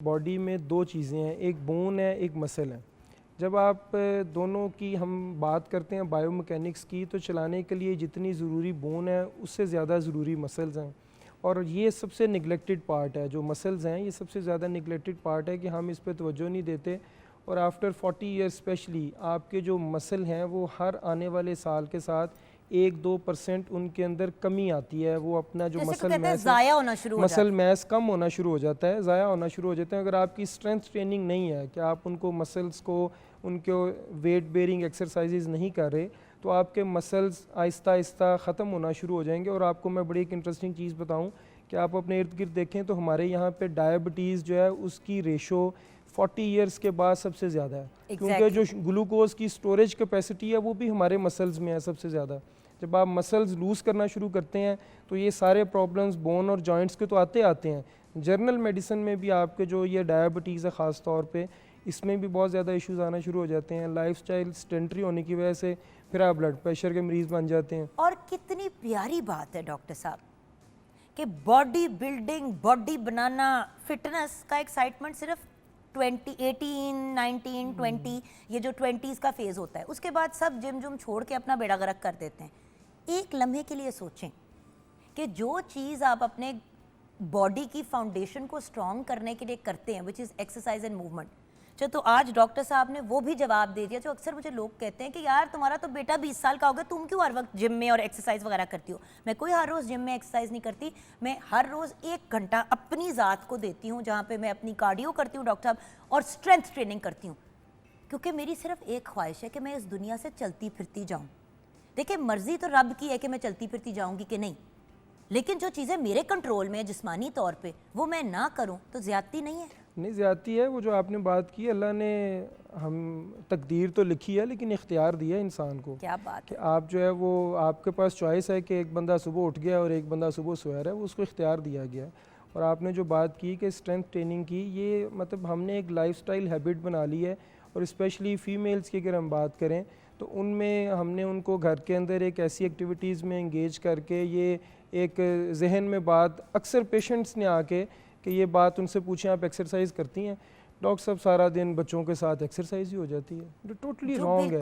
Body में दो चीज़ें हैं, एक बोन है, एक मसल है। जब आप दोनों की हम बात करते हैं बायोमैकेनिक्स की, तो चलाने के लिए जितनी ज़रूरी बोन है उससे ज़्यादा ज़रूरी मसल्स हैं। और ये सबसे निगलेक्टेड पार्ट है, जो मसल्स हैं ये सबसे ज़्यादा निगलेक्टेड पार्ट है कि हम इस पर तवज्जो नहीं देते। और आफ्टर 40 ईयर्स स्पेशली आपके जो मसल हैं वो हर आने वाले साल के साथ 1-2% उनके अंदर कमी आती है। वो अपना जो मसल मैस है, ज़ाया होना शुरू हो जाता मसल मैस कम होना शुरू हो जाता है, ज़ाया होना शुरू हो जाते हैं। अगर आपकी स्ट्रेंथ ट्रेनिंग नहीं है कि आप उनको मसल्स को उनके वेट बेरिंग एक्सरसाइजेज नहीं कर रहे, तो आपके मसल्स आहिस्ता आहिस्ता ख़त्म होना शुरू हो जाएंगे। और आपको मैं बड़ी एक इंटरेस्टिंग चीज़ बताऊं कि आप अपने इर्द गिर्द देखें तो हमारे यहाँ पे डायबिटीज़ जो है उसकी रेशो 40 ईयर्स के बाद सबसे ज़्यादा है। क्योंकि जो ग्लूकोज की स्टोरेज कैपेसिटी है वो भी हमारे मसल्स में है सबसे ज़्यादा। जब आप मसल्स लूज़ करना शुरू करते हैं तो ये सारे प्रॉब्लम्स बोन और जॉइंट्स के तो आते हैं। जर्नल मेडिसिन में भी आपके जो ये डायबिटीज़ है ख़ास तौर पे, इसमें भी बहुत ज़्यादा इश्यूज़ आना शुरू हो जाते हैं। लाइफस्टाइल सेडेंटरी होने की वजह से फिर आप ब्लड प्रेशर के मरीज़ बन जाते हैं। और कितनी प्यारी बात है डॉक्टर साहब कि बॉडी बिल्डिंग, बॉडी बनाना, फिटनेस का एक्साइटमेंट सिर्फ 18, 19, 20 ये जो 20s का फेज़ होता है, उसके बाद सब जिम जुम छोड़ के अपना बेड़ा गर्क कर देते हैं। एक लम्हे के लिए सोचें कि जो चीज़ आप अपने बॉडी की फाउंडेशन को स्ट्रॉन्ग करने के लिए करते हैं, which is exercise and movement. चलो, तो आज डॉक्टर साहब ने वो भी जवाब दे दिया जो अक्सर मुझे लोग कहते हैं कि यार तुम्हारा तो बेटा 20 साल का हो गया, तुम क्यों हर वक्त जिम में और एक्सरसाइज वगैरह करती हो। मैं कोई हर रोज़ जिम में एक्सरसाइज नहीं करती, मैं हर रोज़ 1 घंटा अपनी ज़ात को देती हूँ जहाँ पे मैं अपनी कार्डियो करती हूँ डॉक्टर साहब, और स्ट्रेंथ ट्रेनिंग करती हूँ। क्योंकि मेरी सिर्फ एक ख्वाहिश है कि मैं इस दुनिया से चलती फिरती जाऊँ। देखिए, मर्जी तो रब की है कि मैं चलती फिरती जाऊँगी कि नहीं, लेकिन जो चीज़ें मेरे कंट्रोल में जिस्मानी तौर पे वो मैं ना करूँ तो ज़्यादती नहीं है। नहीं, ज़्यादती है। वो जो आपने बात की, अल्लाह ने हम तकदीर तो लिखी है लेकिन इख्तियार दिया है इंसान को। क्या बात कि है। आप जो है वो आपके पास चॉइस है कि एक बंदा सुबह उठ गया और एक बंदा सुबह सोया रहा है, वो उसको इख्तियार दिया गया है। और आपने जो बात की कि स्ट्रेंथ ट्रेनिंग की, ये मतलब हमने एक लाइफस्टाइल हैबिट बना ली है। और स्पेशली फ़ीमेल्स की अगर हम बात करें तो उनमें हमने उनको घर के अंदर एक ऐसी एक्टिविटीज़ में इंगेज करके, ये एक जहन में बात अक्सर पेशेंट्स ने आके कि ये बात उनसे पूछें आप एक्सरसाइज करती हैं, डॉक्टर साहब सारा दिन बच्चों के साथ एक्सरसाइज ही हो जाती है। टोटली रॉन्ग है।